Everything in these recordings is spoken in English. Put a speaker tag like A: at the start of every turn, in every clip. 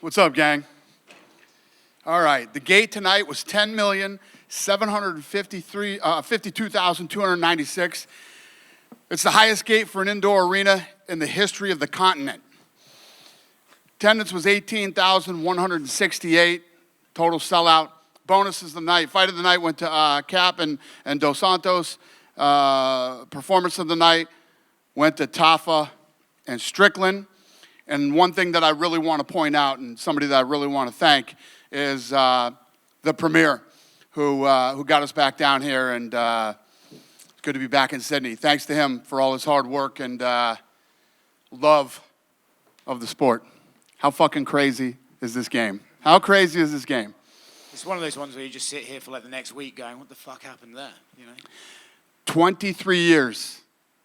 A: What's up, gang? All right, the gate tonight was 10,752,296. It's the highest gate for an indoor arena in the history of the continent. Attendance was 18,168. Total sellout. Bonuses of the night. Fight of the night went to Cap and Dos Santos. Performance of the night went to Tafa and Strickland. And one thing that I really want to point out, and somebody that I really want to thank, is the Premier, who got us back down here, and it's good to be back in Sydney. Thanks to him for all his hard work and love of the sport. How fucking crazy is this game? How crazy is this game?
B: It's one of those ones where you just sit here for like the next week going, what the fuck happened there, you know?
A: 23 years.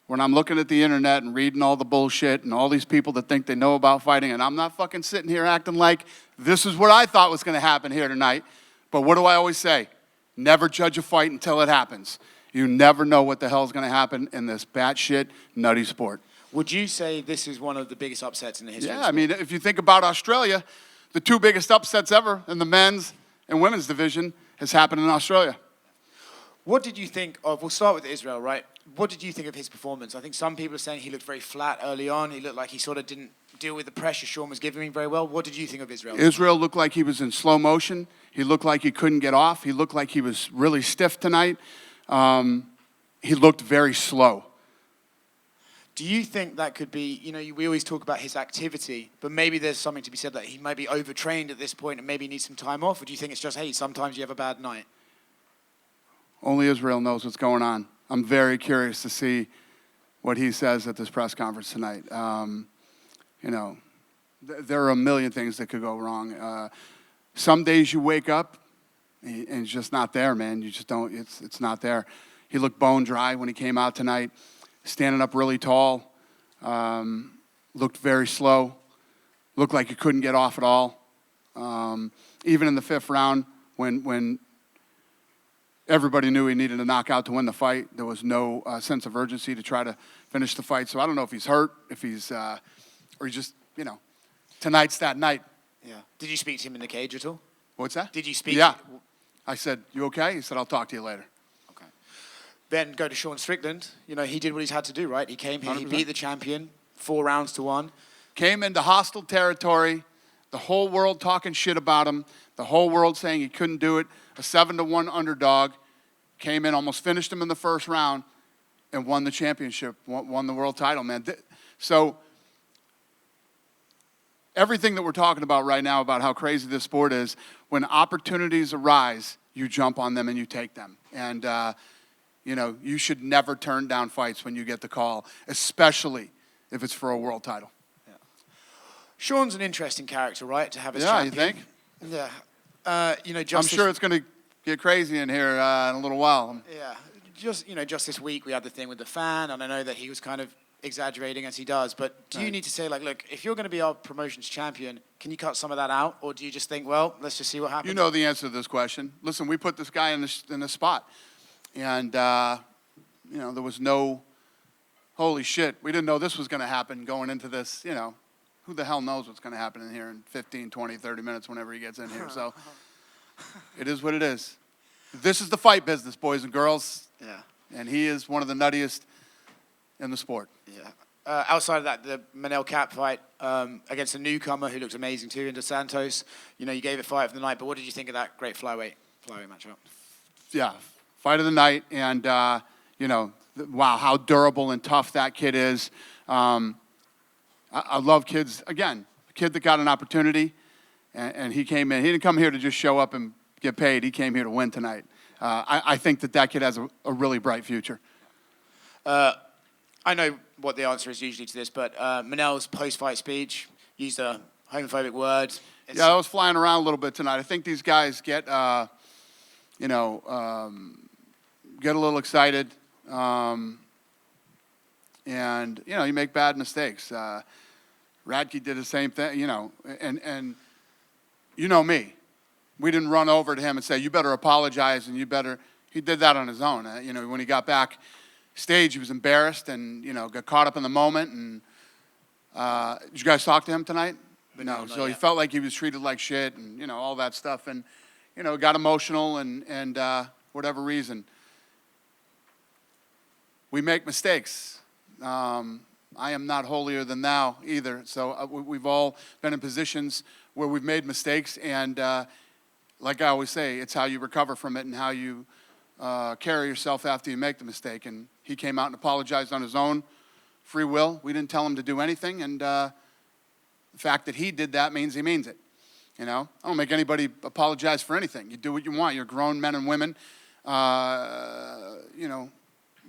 A: When I'm looking at the internet and reading all the bullshit and all these people that think they know about fighting, and I'm not fucking sitting here acting like this is what I thought was going to happen here tonight. But what do I always say? Never judge a fight until it happens. You never know what the hell is going to happen in this batshit nutty sport.
B: Would you say this is one of the biggest upsets in the history of the
A: Yeah, I
B: sport?
A: mean, if you think about Australia, the two biggest upsets ever in the men's and women's division has happened in Australia.
B: What did you think of, we'll start with Israel, right? What did you think of his performance? I think some people are saying he looked very flat early on. He looked like he sort of didn't deal with the pressure Sean was giving him very well. What did you think of Israel?
A: Israel looked like he was in slow motion. He looked like he couldn't get off. He looked like he was really stiff tonight. He looked very slow.
B: Do you think that could be, you know, we always talk about his activity, but maybe there's something to be said that he might be overtrained at this point and maybe needs some time off? Or do you think it's just, hey, sometimes you have a bad night?
A: Only Israel knows what's going on. I'm very curious to see what he says at this press conference tonight. You know, there are a million things that could go wrong. Some days you wake up and it's just not there, man. You just don't, it's not there. He looked bone dry when he came out tonight, standing up really tall, looked very slow, looked like he couldn't get off at all. Even in the fifth round, when everybody knew he needed a knockout to win the fight, there was no sense of urgency to try to finish the fight. So I don't know if he's hurt, if he's, or he's just, you know, tonight's that night.
B: Yeah. Did you speak to him in the cage at all?
A: What's that?
B: Did you speak?
A: Yeah. I said, you okay? He said, I'll talk to you later.
B: Okay. Then go to Sean Strickland. You know, he did what he's had to do, right? He came here, 100%. He beat the champion, 4 rounds to 1.
A: Came into hostile territory, the whole world talking shit about him, the whole world saying he couldn't do it, a 7-1 underdog, came in, almost finished him in the first round, and won the championship, won the world title, man. So everything that we're talking about right now about how crazy this sport is, when opportunities arise, you jump on them and you take them. And, you know, you should never turn down fights when you get the call, especially if it's for a world title.
B: Yeah. Sean's an interesting character, right, to have as champion?
A: Yeah, you think?
B: Yeah. You know,
A: I'm sure it's going to get crazy in here in a little while.
B: Yeah. Just this week we had the thing with the fan, and I know that he was kind of exaggerating as he does, but do you need to say, like, look, if you're going to be our promotions champion, can you cut some of that out? Or do you just think, well, let's just see what happens?
A: You know the answer to this question. Listen, we put this guy in the spot. And, you know, there was no, holy shit, we didn't know this was going to happen going into this, you know. Who the hell knows what's going to happen in here in 15, 20, 30 minutes whenever he gets in here. So it is what it is. This is the fight business, boys and girls.
B: Yeah. And
A: he is one of the nuttiest in the sport.
B: Yeah. Outside of that, the Manel Cap fight against a newcomer who looked amazing too, in Dos Santos. You know, you gave it fight of the night, but what did you think of that great flyweight matchup?
A: Yeah, fight of the night, and you know, wow, how durable and tough that kid is. I love kids. Again, a kid that got an opportunity, and he came in. He didn't come here to just show up and get paid. He came here to win tonight. I think that kid has a really bright future.
B: I know what the answer is usually to this, but Manel's post-fight speech used a homophobic word.
A: Yeah, I was flying around a little bit tonight. I think these guys get, you know, get a little excited, and, you know, you make bad mistakes. Radke did the same thing, you know, and you know me. We didn't run over to him and say, you better apologize and you better, he did that on his own. You know, when he got back stage, he was embarrassed and, you know, got caught up in the moment. And did you guys talk to him tonight? No, so he felt like he was treated like shit and, all that stuff. And, got emotional and whatever reason. We make mistakes. I am not holier than thou either. So we've all been in positions where we've made mistakes. And like I always say, it's how you recover from it and how you carry yourself after you make the mistake. And he came out and apologized on his own free will. We didn't tell him to do anything. And the fact that he did that means he means it. I don't make anybody apologize for anything. You do what you want. You're grown men and women.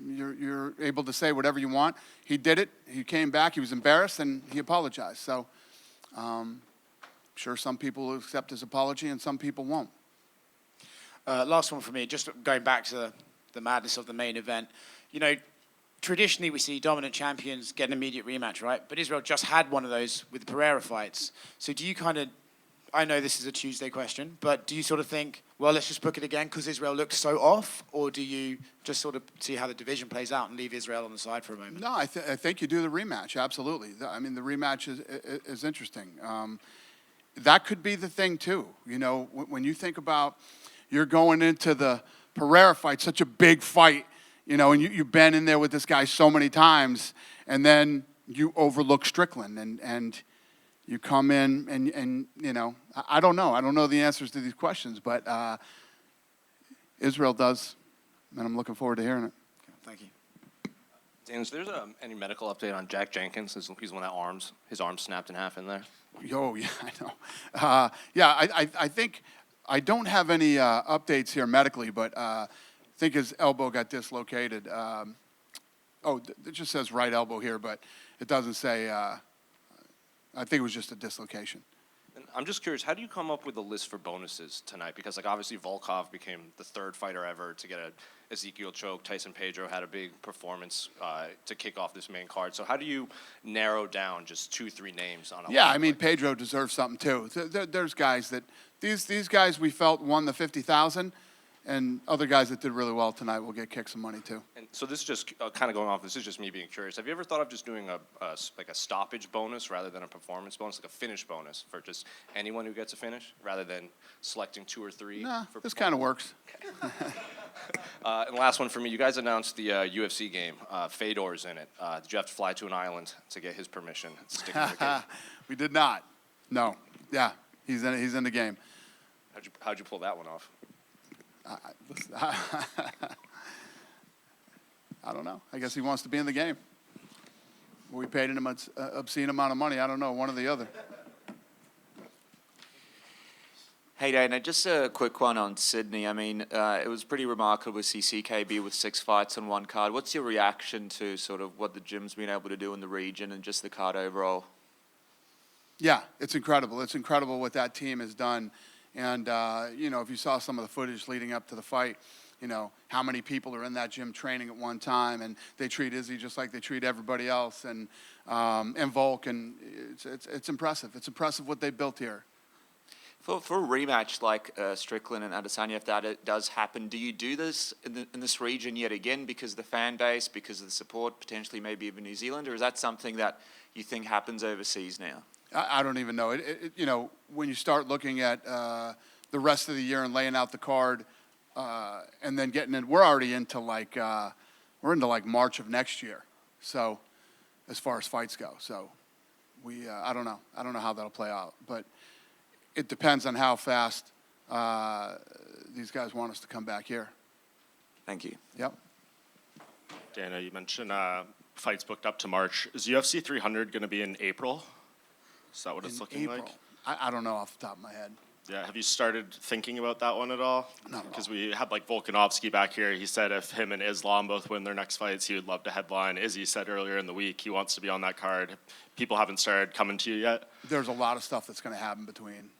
A: You're able to say whatever you want. He did it. He came back. He was embarrassed, and he apologized. So sure some people will accept his apology, and some people won't.
B: Last one for me, just going back to the madness of the main event. Traditionally we see dominant champions get an immediate rematch, right? But Israel just had one of those with the Pereira fights. So do you I know this is a Tuesday question, but do you sort of think, well, let's just book it again because Israel looked so off? Or do you just sort of see how the division plays out and leave Israel on the side for a moment?
A: No, I think you do the rematch, absolutely. I mean, the rematch is interesting. That could be the thing, too. When you think about you're going into the Pereira fight, such a big fight, and you've been in there with this guy so many times, and then you overlook Strickland, and you come in and I don't know. I don't know the answers to these questions, but Israel does, and I'm looking forward to hearing it.
B: Thank you.
C: Dan, is there any medical update on Jack Jenkins? He's one that his arm snapped in half in there.
A: Oh, yeah, I know. I think I don't have any updates here medically, but I think his elbow got dislocated. It just says right elbow here, but it doesn't say. I think it was just a dislocation.
C: And I'm just curious, how do you come up with a list for bonuses tonight? Because obviously Volkov became the third fighter ever to get a Ezekiel choke. Tyson Pedro had a big performance to kick off this main card. So how do you narrow down just 2-3 names on a?
A: Yeah, I mean Pedro deserves something too. There's guys that these guys we felt won the 50,000. And other guys that did really well tonight will get kicked some money too. And
C: so this is just kind of going off. This is just me being curious. Have you ever thought of just doing a stoppage bonus rather than a performance bonus, like a finish bonus for just anyone who gets a finish, rather than selecting 2 or 3?
A: Nah, this kind of works.
C: Okay. And last one for me. You guys announced the UFC game. Fedor's in it. Did you have to fly to an island to get his permission?
A: We did not. No. Yeah, he's in the game.
C: How'd you pull that one off?
A: I don't know. I guess he wants to be in the game. We paid him an obscene amount of money. I don't know, one or the other.
D: Hey, Dana, just a quick one on Sydney. I mean, it was pretty remarkable to see CKB with 6 fights on one card. What's your reaction to sort of what the gym's been able to do in the region and just the card overall?
A: Yeah, it's incredible. It's incredible what that team has done. And, if you saw some of the footage leading up to the fight, how many people are in that gym training at one time, and they treat Izzy just like they treat everybody else, and Volk, and it's impressive. It's impressive what they built here.
D: For a rematch like Strickland and Adesanya, if that does happen, do you do this in this region yet again because of the fan base, because of the support, potentially maybe even New Zealand, or is that something that you think happens overseas now?
A: I don't even know. When you start looking at the rest of the year and laying out the card, and then getting in, we're already into March of next year. So, as far as fights go, so I don't know. I don't know how that'll play out, but it depends on how fast these guys want us to come back here.
D: Thank you.
A: Yep.
E: Dana, you mentioned fights booked up to March. Is UFC 300 going to be in April? Is that what it's looking like?
A: I don't know off the top of my head.
E: Yeah, have you started thinking about that one at all?
A: Not at all.
E: Because we had Volkanovski back here. He said if him and Islam both win their next fights, he would love to headline. Izzy said earlier in the week he wants to be on that card. People haven't started coming to you yet?
A: There's a lot of stuff that's going to happen between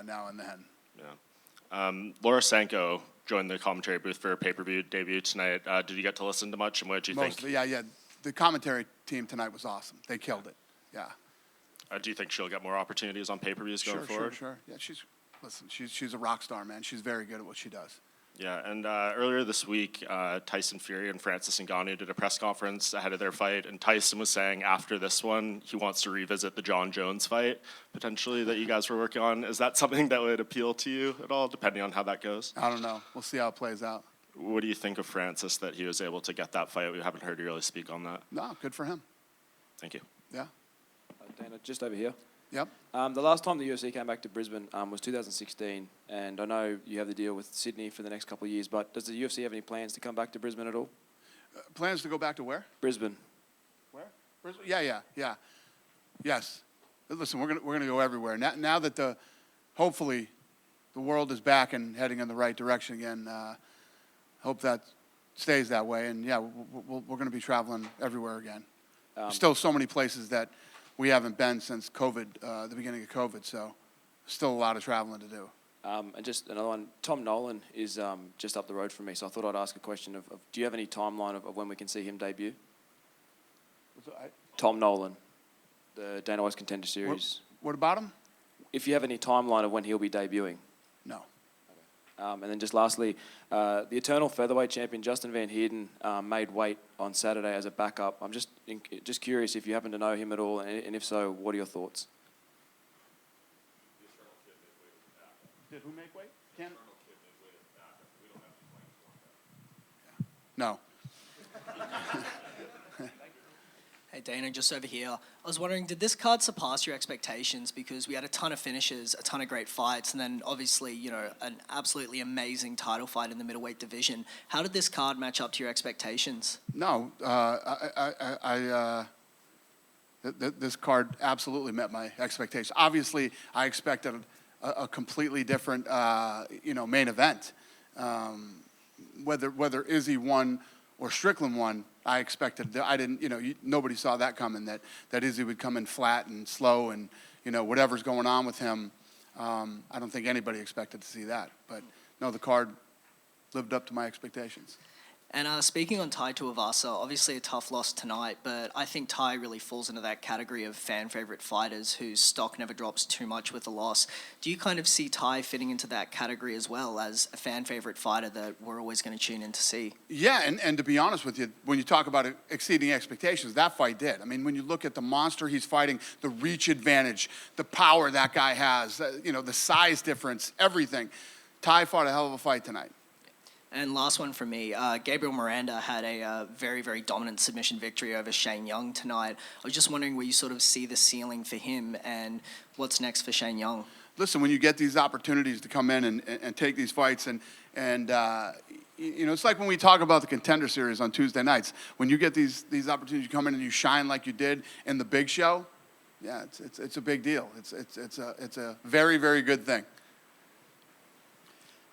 A: now and then.
E: Yeah. Laura Sanko joined the commentary booth for her pay-per-view debut tonight. Did you get to listen to much, and what did you think?
A: Yeah. The commentary team tonight was awesome. They killed it. Yeah.
E: Do you think she'll get more opportunities on pay-per-views going forward?
A: Sure. Yeah, she's a rock star, man. She's very good at what she does.
E: Yeah, and earlier this week, Tyson Fury and Francis Ngannou did a press conference ahead of their fight, and Tyson was saying after this one, he wants to revisit the John Jones fight, potentially, that you guys were working on. Is that something that would appeal to you at all, depending on how that goes?
A: I don't know. We'll see how it plays out.
E: What do you think of Francis, that he was able to get that fight? We haven't heard you really speak on that.
A: No, good for him.
E: Thank you.
A: Yeah.
F: Dana, just over here.
A: Yep.
F: The last time the UFC came back to Brisbane was 2016, and I know you have the deal with Sydney for the next couple of years, but does the UFC have any plans to come back to Brisbane at all?
A: Plans to go back to where?
F: Brisbane.
A: Where? Brisbane? Yeah. Yes. Listen, we're gonna go everywhere. Now that hopefully the world is back and heading in the right direction again. Hope that stays that way. And yeah, we're going to be traveling everywhere again. There's still so many places that we haven't been since COVID, the beginning of COVID. So still a lot of traveling to do.
F: And just another one, Tom Nolan is just up the road from me, so I thought I'd ask a question of do you have any timeline of when we can see him debut? Tom Nolan, the Dana White's Contender Series.
A: What about him?
F: If you have any timeline of when he'll be debuting.
A: No.
F: And then just lastly, the eternal featherweight champion Justin Van Heerden made weight on Saturday as a backup. I'm just curious if you happen to know him at all, and if so, what are your thoughts?
A: Did who make weight? No.
G: Hey Dana, just over here. I was wondering, did this card surpass your expectations? Because we had a ton of finishes, a ton of great fights, and then obviously, an absolutely amazing title fight in the middleweight division. How did this card match up to your expectations?
A: No. This card absolutely met my expectations. Obviously, I expected a completely different, main event. Whether Izzy won or Strickland won, I expected. I didn't. Nobody saw that coming. That Izzy would come in flat and slow, and whatever's going on with him. I don't think anybody expected to see that. But no, the card lived up to my expectations.
G: And speaking on Tai Tuivasa, obviously a tough loss tonight, but I think Tai really falls into that category of fan favorite fighters whose stock never drops too much with a loss. Do you kind of see Tai fitting into that category as well as a fan favorite fighter that we're always going to tune in to see?
A: Yeah, and to be honest with you, when you talk about exceeding expectations, that fight did. I mean, when you look at the monster he's fighting, the reach advantage, the power that guy has, the size difference, everything, Tai fought a hell of a fight tonight.
G: And last one from me, Gabriel Miranda had a very, very dominant submission victory over Shane Young tonight. I was just wondering where you sort of see the ceiling for him and what's next for Shane Young.
A: Listen, when you get these opportunities to come in and take these fights, and it's like when we talk about the Contender Series on Tuesday nights. When you get these opportunities, you come in and you shine like you did in the big show. Yeah, it's a big deal. It's a very, very good thing.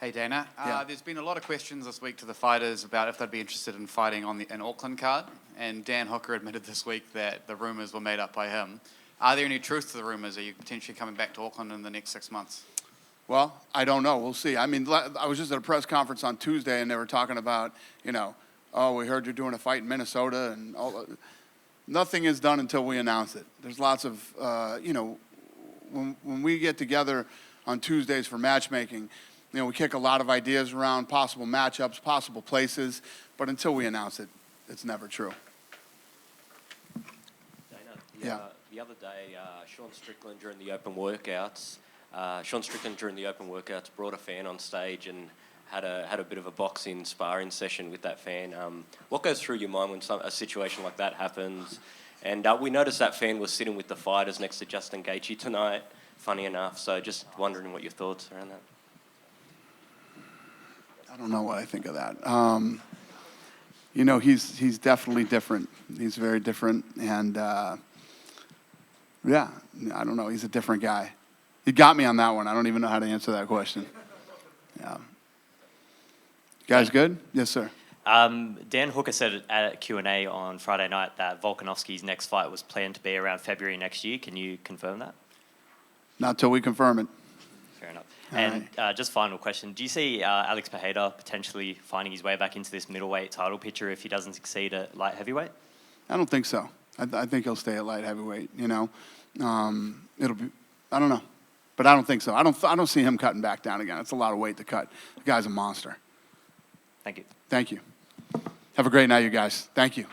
H: Hey Dana,
A: Yeah.
H: There's been a lot of questions this week to the fighters about if they'd be interested in fighting on an Auckland card, and Dan Hooker admitted this week that the rumours were made up by him. Are there any truth to the rumours? Are you potentially coming back to Auckland in the next 6 months?
A: Well, I don't know. We'll see. I mean, I was just at a press conference on Tuesday, and they were talking about, oh, we heard you're doing a fight in Minnesota, and all. Nothing is done until we announce it. There's lots of, when we get together on Tuesdays for matchmaking, we kick a lot of ideas around, possible matchups, possible places, but until we announce it, it's never true.
I: Dana, the other day, Sean Strickland during the open workouts brought a fan on stage and had a bit of a boxing sparring session with that fan. What goes through your mind when a situation like that happens? And we noticed that fan was sitting with the fighters next to Justin Gaethje tonight, funny enough, so just wondering what your thoughts around that.
A: I don't know what I think of that. He's definitely different. He's very different, and I don't know. He's a different guy. You got me on that one. I don't even know how to answer that question. Yeah. You guys good? Yes, sir.
J: Dan Hooker said at Q&A on Friday night that Volkanovski's next fight was planned to be around February next year. Can you confirm that?
A: Not till we confirm it.
J: Fair enough. And just final question. Do you see Alex Pereira potentially finding his way back into this middleweight title picture if he doesn't succeed at light heavyweight?
A: I don't think so. I think he'll stay at light heavyweight, it'll be, I don't know. But I don't think so. I don't see him cutting back down again. It's a lot of weight to cut. The guy's a monster.
J: Thank you.
A: Thank you. Have a great night, you guys. Thank you.